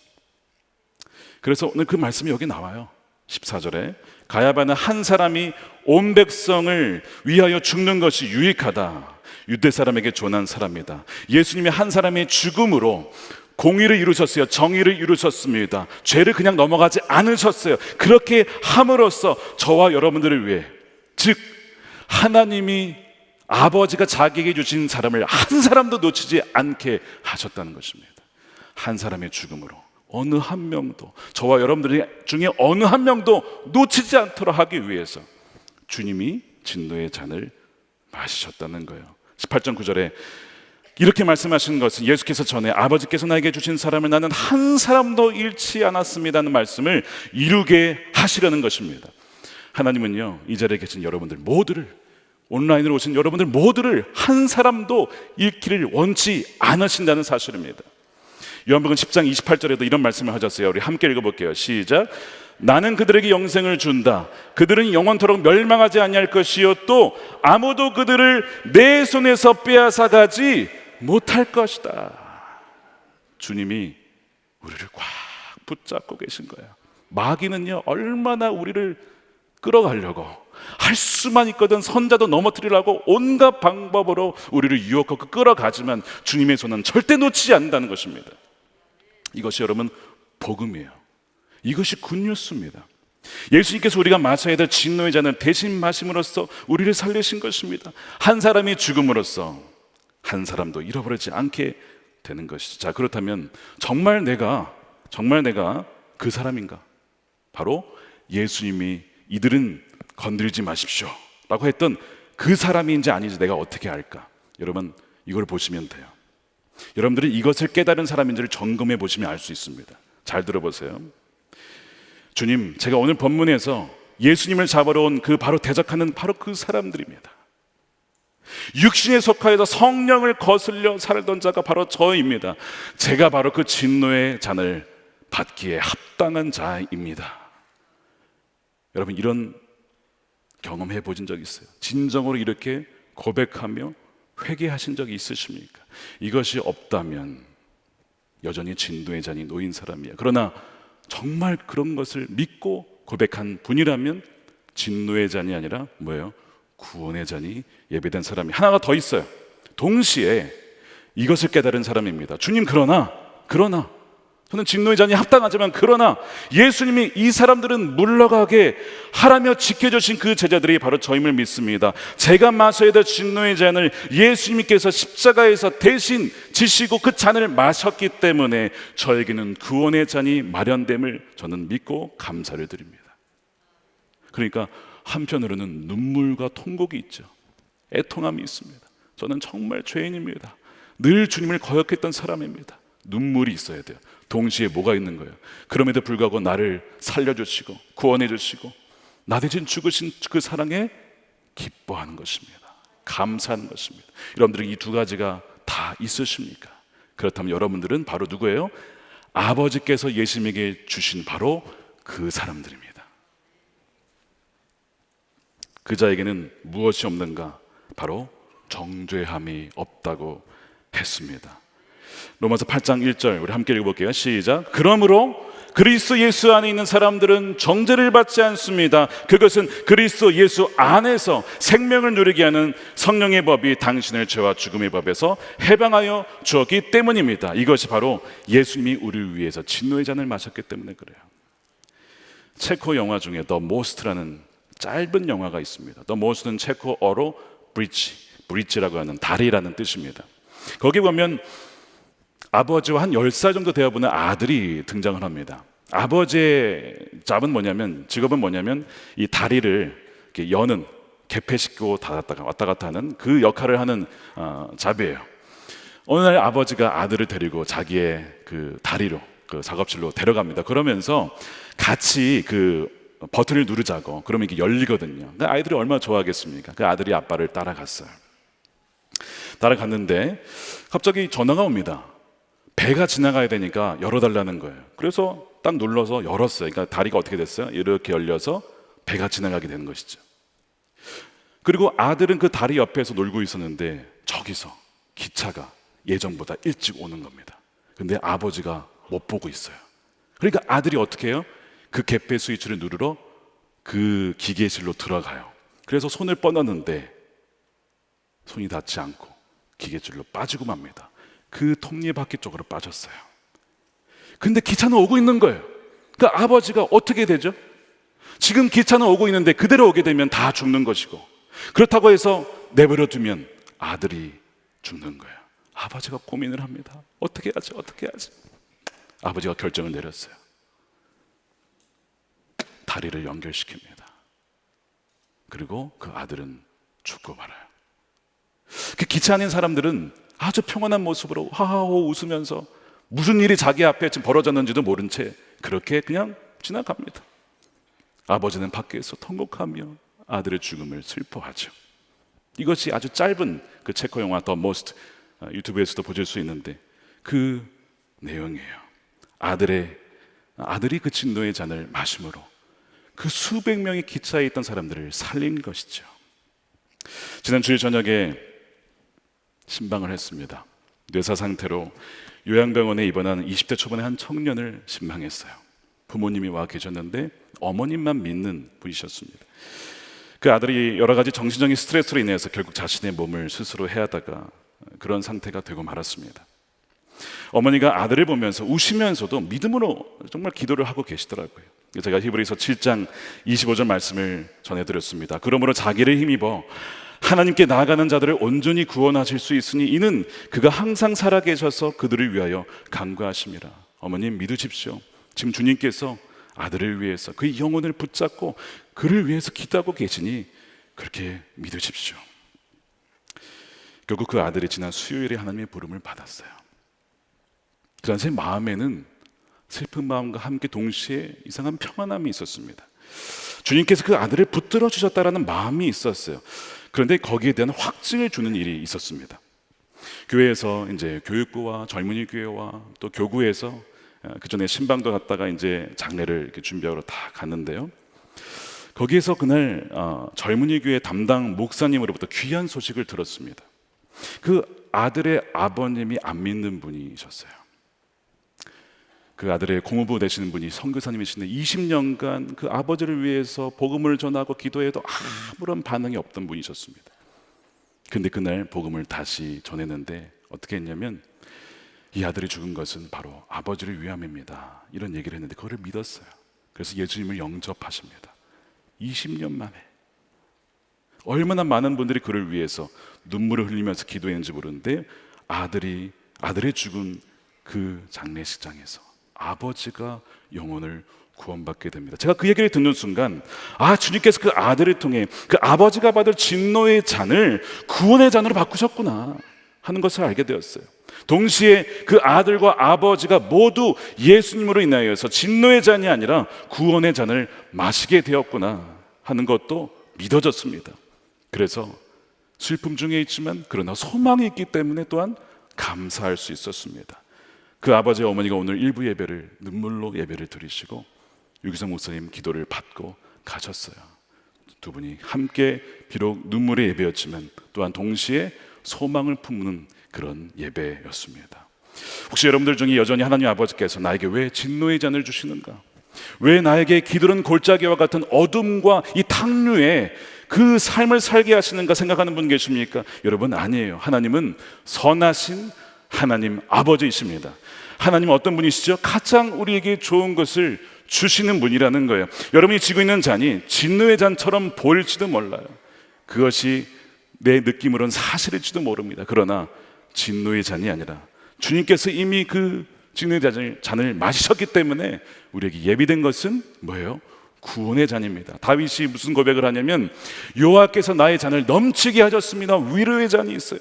그래서 오늘 그 말씀이 여기 나와요. 14절에 가야바는 한 사람이 온 백성을 위하여 죽는 것이 유익하다. 유대 사람에게 존한 사람이다. 예수님이 한 사람의 죽음으로 공의를 이루셨어요. 정의를 이루셨습니다. 죄를 그냥 넘어가지 않으셨어요. 그렇게 함으로써 저와 여러분들을 위해, 즉 하나님이 아버지가 자기에게 주신 사람을 한 사람도 놓치지 않게 하셨다는 것입니다. 한 사람의 죽음으로 어느 한 명도, 저와 여러분들 중에 어느 한 명도 놓치지 않도록 하기 위해서 주님이 진노의 잔을 마시셨다는 거예요. 18절 9절에 이렇게 말씀하시는 것은 예수께서 전에 아버지께서 나에게 주신 사람을 나는 한 사람도 잃지 않았습니다는 말씀을 이루게 하시려는 것입니다. 하나님은요, 이 자리에 계신 여러분들 모두를, 온라인으로 오신 여러분들 모두를 한 사람도 잃기를 원치 않으신다는 사실입니다. 요한복음 10장 28절에도 이런 말씀을 하셨어요. 우리 함께 읽어볼게요. 시작. 나는 그들에게 영생을 준다. 그들은 영원토록 멸망하지 아니할 것이요 또 아무도 그들을 내 손에서 빼앗아가지 못할 것이다. 주님이 우리를 꽉 붙잡고 계신 거예요. 마귀는요, 얼마나 우리를 끌어가려고, 할 수만 있거든 선자도 넘어뜨리려고 온갖 방법으로 우리를 유혹하고 끌어가지만 주님의 손은 절대 놓치지 않는다는 것입니다. 이것이 여러분 복음이에요. 이것이 굿뉴스입니다. 예수님께서 우리가 마셔야 될 진노의 잔을 대신 마심으로써 우리를 살리신 것입니다. 한 사람이 죽음으로써 한 사람도 잃어버리지 않게 되는 것이죠. 자, 그렇다면 정말 내가 그 사람인가? 바로 예수님이 이들은 건드리지 마십시오 라고 했던 그 사람인지 아닌지 내가 어떻게 알까? 여러분, 이걸 보시면 돼요. 여러분들이 이것을 깨달은 사람인지를 점검해 보시면 알 수 있습니다. 잘 들어보세요. 주님, 제가 오늘 본문에서 예수님을 잡으러 온 그 바로 대적하는 바로 그 사람들입니다. 육신에 속하여서 성령을 거슬려 살던 자가 바로 저입니다. 제가 바로 그 진노의 잔을 받기에 합당한 자입니다. 여러분, 이런 경험해 보신 적 있어요? 진정으로 이렇게 고백하며 회개하신 적이 있으십니까? 이것이 없다면 여전히 진노의 잔이 놓인 사람이에요. 그러나 정말 그런 것을 믿고 고백한 분이라면 진노의 잔이 아니라 뭐예요? 구원의 잔이 예배된 사람이 하나가 더 있어요. 동시에 이것을 깨달은 사람입니다. 주님, 그러나 저는 진노의 잔이 합당하지만 그러나 예수님이 이 사람들은 물러가게 하라며 지켜주신 그 제자들이 바로 저임을 믿습니다. 제가 마셔야 될 진노의 잔을 예수님께서 십자가에서 대신 지시고 그 잔을 마셨기 때문에 저에게는 구원의 잔이 마련됨을 저는 믿고 감사를 드립니다. 그러니까 한편으로는 눈물과 통곡이 있죠. 애통함이 있습니다. 저는 정말 죄인입니다. 늘 주님을 거역했던 사람입니다. 눈물이 있어야 돼요. 동시에 뭐가 있는 거예요? 그럼에도 불구하고 나를 살려주시고 구원해 주시고 나 대신 죽으신 그 사랑에 기뻐하는 것입니다. 감사하는 것입니다. 여러분들은 이 두 가지가 다 있으십니까? 그렇다면 여러분들은 바로 누구예요? 아버지께서 예수님에게 주신 바로 그 사람들입니다. 그 자에게는 무엇이 없는가? 바로 정죄함이 없다고 했습니다. 로마서 8장 1절 우리 함께 읽어볼게요. 시작. 그러므로 그리스도 예수 안에 있는 사람들은 정죄를 받지 않습니다. 그것은 그리스도 예수 안에서 생명을 누리게 하는 성령의 법이 당신을 죄와 죽음의 법에서 해방하여 주었기 때문입니다. 이것이 바로 예수님이 우리를 위해서 진노의 잔을 마셨기 때문에 그래요. 체코 영화 중에 The Most라는 짧은 영화가 있습니다. The Most는 체코어로 브릿지라고 하는 다리라는 뜻입니다. 거기 보면 아버지와 한 10살 정도 되어 보는 아들이 등장을 합니다. 아버지의 직업은 뭐냐면 이 다리를 이렇게 여는, 개폐시키고 왔다 갔다 하는 그 역할을 하는 잡이에요. 어느 날 아버지가 아들을 데리고 자기의 그 다리로, 그 작업실로 데려갑니다. 그러면서 같이 그 버튼을 누르자고, 그러면 이게 열리거든요. 그 아이들이 얼마나 좋아하겠습니까? 그 아들이 아빠를 따라갔어요. 따라갔는데 갑자기 전화가 옵니다. 배가 지나가야 되니까 열어달라는 거예요. 그래서 딱 눌러서 열었어요. 그러니까 다리가 어떻게 됐어요? 이렇게 열려서 배가 지나가게 되는 것이죠. 그리고 아들은 그 다리 옆에서 놀고 있었는데 저기서 기차가 예정보다 일찍 오는 겁니다. 근데 아버지가 못 보고 있어요. 그러니까 아들이 어떻게 해요? 그 개폐 스위치를 누르러 그 기계실로 들어가요. 그래서 손을 뻗었는데 손이 닿지 않고 기계줄로 빠지고 맙니다. 그 톱니바퀴 쪽으로 빠졌어요. 근데 기차는 오고 있는 거예요. 그 아버지가 어떻게 되죠? 지금 기차는 오고 있는데 그대로 오게 되면 다 죽는 것이고, 그렇다고 해서 내버려 두면 아들이 죽는 거예요. 아버지가 고민을 합니다. 어떻게 하지? 아버지가 결정을 내렸어요. 다리를 연결시킵니다. 그리고 그 아들은 죽고 말아요. 그 기차 안에 사람들은 아주 평온한 모습으로 하하호 웃으면서 무슨 일이 자기 앞에 지금 벌어졌는지도 모른 채 그렇게 그냥 지나갑니다. 아버지는 밖에서 통곡하며 아들의 죽음을 슬퍼하죠. 이것이 아주 짧은 그 체코 영화 The Most, 유튜브에서도 보실 수 있는데 그 내용이에요. 아들이 그 진노의 잔을 마심으로 그 수백 명의 기차에 있던 사람들을 살린 것이죠. 지난 주일 저녁에 신방을 했습니다. 뇌사 상태로 요양병원에 입원한 20대 초반의 한 청년을 신방했어요. 부모님이 와 계셨는데 어머님만 믿는 분이셨습니다. 그 아들이 여러 가지 정신적인 스트레스로 인해서 결국 자신의 몸을 스스로 해하다가 그런 상태가 되고 말았습니다. 어머니가 아들을 보면서 우시면서도 믿음으로 정말 기도를 하고 계시더라고요. 제가 히브리서 7장 25절 말씀을 전해드렸습니다. 그러므로 자기를 힘입어 하나님께 나아가는 자들을 온전히 구원하실 수 있으니 이는 그가 항상 살아계셔서 그들을 위하여 간구하심이라. 어머님 믿으십시오. 지금 주님께서 아들을 위해서 그의 영혼을 붙잡고 그를 위해서 기도하고 계시니 그렇게 믿으십시오. 결국 그 아들이 지난 수요일에 하나님의 부름을 받았어요. 그 당시 마음에는 슬픈 마음과 함께 동시에 이상한 평안함이 있었습니다. 주님께서 그 아들을 붙들어 주셨다라는 마음이 있었어요. 그런데 거기에 대한 확증을 주는 일이 있었습니다. 교회에서 이제 교육부와 젊은이 교회와 또 교구에서 그 전에 신방도 갔다가 이제 장례를 이렇게 준비하러 다 갔는데요. 거기에서 그날 젊은이 교회 담당 목사님으로부터 귀한 소식을 들었습니다. 그 아들의 아버님이 안 믿는 분이셨어요. 그 아들의 고모부 되시는 분이 선교사님이신데 20년간 그 아버지를 위해서 복음을 전하고 기도해도 아무런 반응이 없던 분이셨습니다. 근데 그날 복음을 다시 전했는데 어떻게 했냐면 이 아들이 죽은 것은 바로 아버지를 위함입니다. 이런 얘기를 했는데 그거를 믿었어요. 그래서 예수님을 영접하십니다. 20년 만에. 얼마나 많은 분들이 그를 위해서 눈물을 흘리면서 기도했는지 모르는데 아들의 죽은 그 장례식장에서 아버지가 영혼을 구원받게 됩니다. 제가 그 얘기를 듣는 순간 주님께서 그 아들을 통해 그 아버지가 받을 진노의 잔을 구원의 잔으로 바꾸셨구나 하는 것을 알게 되었어요. 동시에 그 아들과 아버지가 모두 예수님으로 인하여서 진노의 잔이 아니라 구원의 잔을 마시게 되었구나 하는 것도 믿어졌습니다. 그래서 슬픔 중에 있지만 그러나 소망이 있기 때문에 또한 감사할 수 있었습니다. 그 아버지와 어머니가 오늘 일부 예배를 눈물로 예배를 드리시고 유기성 목사님 기도를 받고 가셨어요. 두 분이 함께 비록 눈물의 예배였지만 또한 동시에 소망을 품는 그런 예배였습니다. 혹시 여러분들 중에 여전히 하나님 아버지께서 나에게 왜 진노의 잔을 주시는가? 왜 나에게 기드론 골짜기와 같은 어둠과 이 탕류에 그 삶을 살게 하시는가 생각하는 분 계십니까? 여러분, 아니에요. 하나님은 선하신 하나님 아버지이십니다. 하나님은 어떤 분이시죠? 가장 우리에게 좋은 것을 주시는 분이라는 거예요. 여러분이 지고 있는 잔이 진노의 잔처럼 보일지도 몰라요. 그것이 내 느낌으로는 사실일지도 모릅니다. 그러나 진노의 잔이 아니라 주님께서 이미 그 진노의 잔을 마시셨기 때문에 우리에게 예비된 것은 뭐예요? 구원의 잔입니다. 다윗이 무슨 고백을 하냐면 여호와께서 나의 잔을 넘치게 하셨습니다. 위로의 잔이 있어요.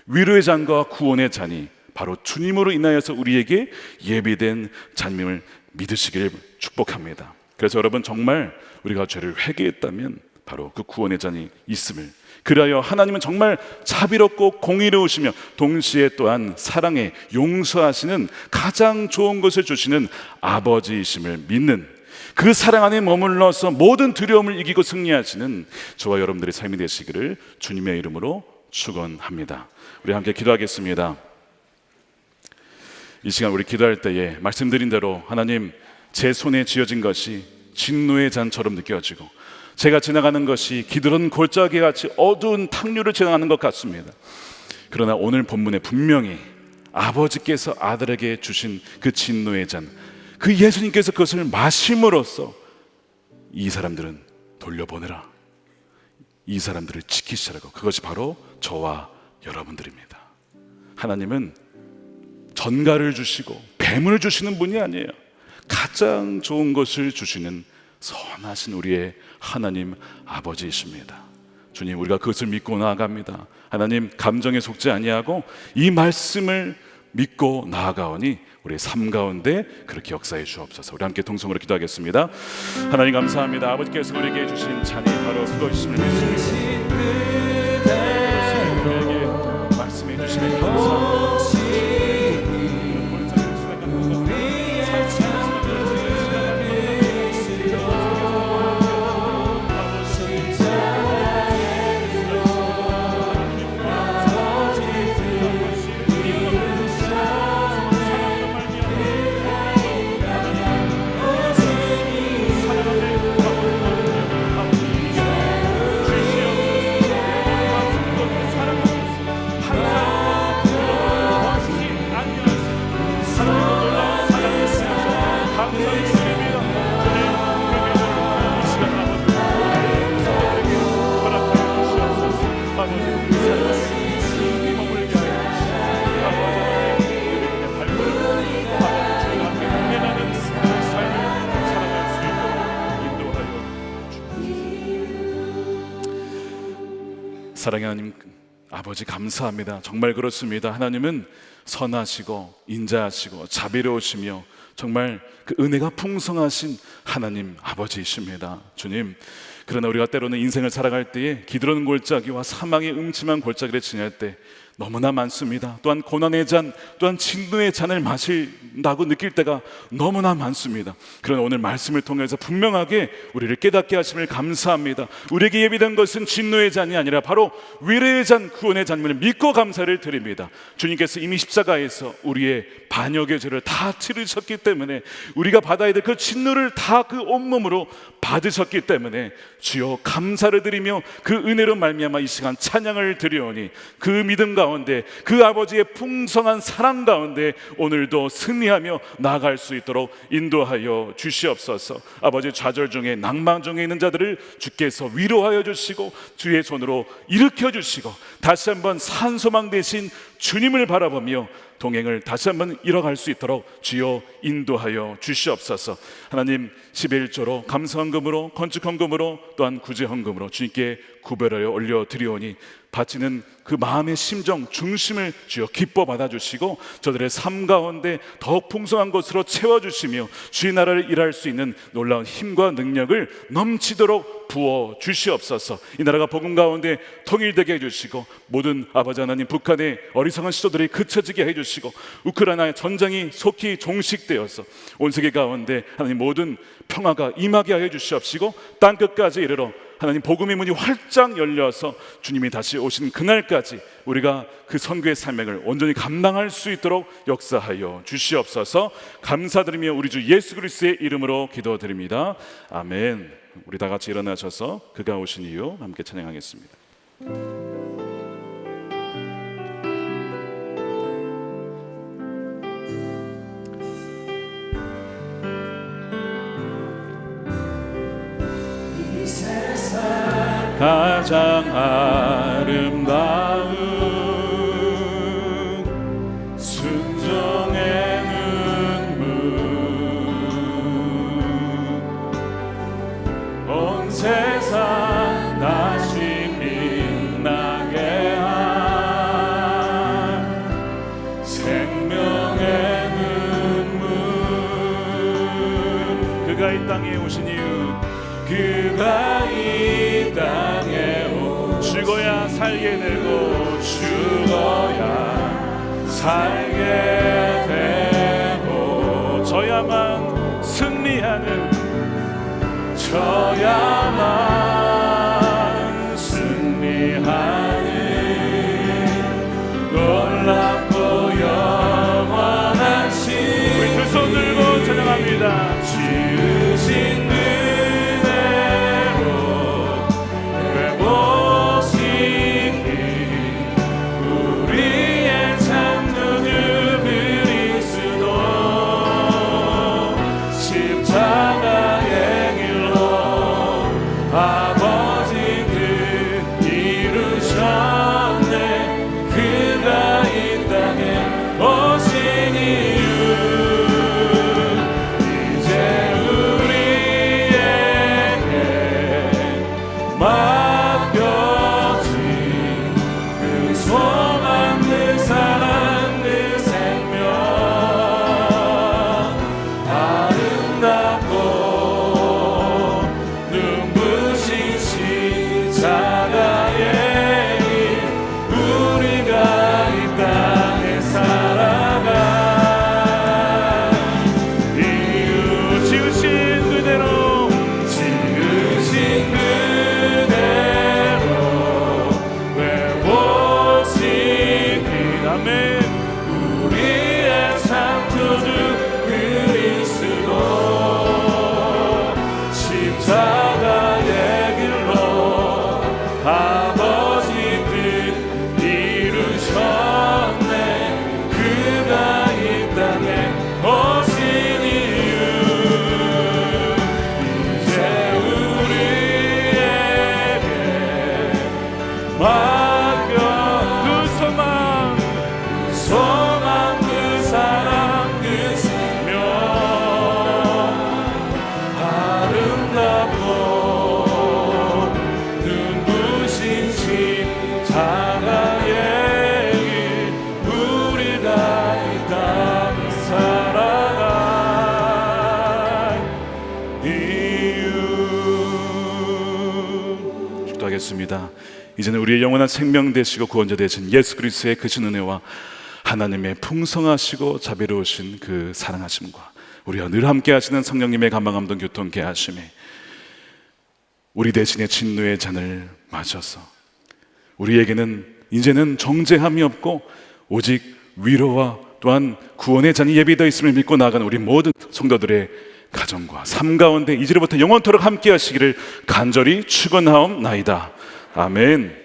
위로의 잔과 구원의 잔이 바로 주님으로 인하여서 우리에게 예비된 잔임을 믿으시길 축복합니다. 그래서 여러분, 정말 우리가 죄를 회개했다면 바로 그 구원의 잔이 있음을, 그리하여 하나님은 정말 자비롭고 공의로우시며 동시에 또한 사랑에 용서하시는 가장 좋은 것을 주시는 아버지이심을 믿는, 그 사랑 안에 머물러서 모든 두려움을 이기고 승리하시는 저와 여러분들의 삶이 되시기를 주님의 이름으로 축원합니다. 우리 함께 기도하겠습니다. 이 시간 우리 기도할 때에 말씀드린 대로 하나님, 제 손에 쥐어진 것이 진노의 잔처럼 느껴지고 제가 지나가는 것이 기드론 골짜기 같이 어두운 탕류를 지나가는 것 같습니다. 그러나 오늘 본문에 분명히 아버지께서 아들에게 주신 그 진노의 잔, 그 예수님께서 그것을 마심으로써 이 사람들은 돌려보내라, 이 사람들을 지키시라고, 그것이 바로 저와 여러분들입니다. 하나님은 전가를 주시고 뱀을 주시는 분이 아니에요. 가장 좋은 것을 주시는 선하신 우리의 하나님 아버지이십니다. 주님, 우리가 그것을 믿고 나아갑니다. 하나님, 감정에 속지 아니하고 이 말씀을 믿고 나아가오니 우리의 삶 가운데 그렇게 역사해 주옵소서. 우리 함께 동성으로 기도하겠습니다. 하나님 감사합니다. 아버지께서 우리에게 주신 잔이 바로 그것임을 믿습니다. 우리에게 말씀해 주시면 감사합니다. 사랑의 하나님 아버지, 감사합니다. 정말 그렇습니다. 하나님은 선하시고 인자하시고 자비로우시며 정말 그 은혜가 풍성하신 하나님 아버지이십니다. 주님, 그러나 우리가 때로는 인생을 살아갈 때에 기드론 골짜기와 사망의 음침한 골짜기를 지날 때 너무나 많습니다. 또한 고난의 잔, 또한 진노의 잔을 마신다고 느낄 때가 너무나 많습니다. 그러나 오늘 말씀을 통해서 분명하게 우리를 깨닫게 하심을 감사합니다. 우리에게 예비된 것은 진노의 잔이 아니라 바로 위로의 잔, 구원의 잔임을 믿고 감사를 드립니다. 주님께서 이미 십자가에서 우리의 반역의 죄를 다 치르셨기 때문에, 우리가 받아야 될 그 진노를 다 그 온몸으로 받으셨기 때문에 주여 감사를 드리며 그 은혜로 말미암아 이 시간 찬양을 드리오니, 그 믿음 가운데, 그 아버지의 풍성한 사랑 가운데 오늘도 승리하며 나아갈 수 있도록 인도하여 주시옵소서. 아버지, 좌절 중에 낭망 중에 있는 자들을 주께서 위로하여 주시고 주의 손으로 일으켜 주시고 다시 한번 산소망 되신 주님을 바라보며 동행을 다시 한번 이뤄갈 수 있도록 주여 인도하여 주시옵소서. 하나님, 11조로 감사헌금으로, 건축헌금으로, 또한 구제헌금으로 주님께 구별하여 올려드리오니 바치는 그 마음의 심정 중심을 주여 기뻐 받아주시고 저들의 삶 가운데 더욱 풍성한 것으로 채워주시며 주의 나라를 일할 수 있는 놀라운 힘과 능력을 넘치도록 부어 주시옵소서. 이 나라가 복음 가운데 통일되게 해주시고 모든 아버지 하나님, 북한의 어리석은 시도들이 그쳐지게 해주시고 우크라이나의 전쟁이 속히 종식되어서 온 세계 가운데 하나님 모든 평화가 임하게 하여 주시옵시고 땅끝까지 이르러 하나님 복음의 문이 활짝 열려서 주님이 다시 오신 그날까지 우리가 그 선교의 사명을 온전히 감당할 수 있도록 역사하여 주시옵소서. 감사드리며 우리 주 예수 그리스도의 이름으로 기도드립니다. 아멘. 우리 다 같이 일어나셔서 그가 오신 이유 함께 찬양하겠습니다. 가장 아름다운 순종의 눈물 온 세상 다시 빛나게 한 생명의 눈물 그가 이 땅에 오신 이유 그가 이 땅에 죽어야 살게 되고 죽어야 살게 되고 저야만 승리하는 저야만 승리하는 놀랍고 영원한 신 우리 두 손 들고 찬양합니다. 지으신 이제는 우리의 영원한 생명 되시고 구원자 되신 예수 그리스도의 크신 은혜와 하나님의 풍성하시고 자비로우신 그 사랑하심과 우리와 늘 함께 하시는 성령님의 감방감동 교통케 하심에 우리 대신에 진노의 잔을 마셔서 우리에게는 이제는 정죄함이 없고 오직 위로와 또한 구원의 잔이 예비되어 있음을 믿고 나아가는 우리 모든 성도들의 가정과 삶 가운데 이제부터 영원토록 함께 하시기를 간절히 축원하옵나이다. 아멘.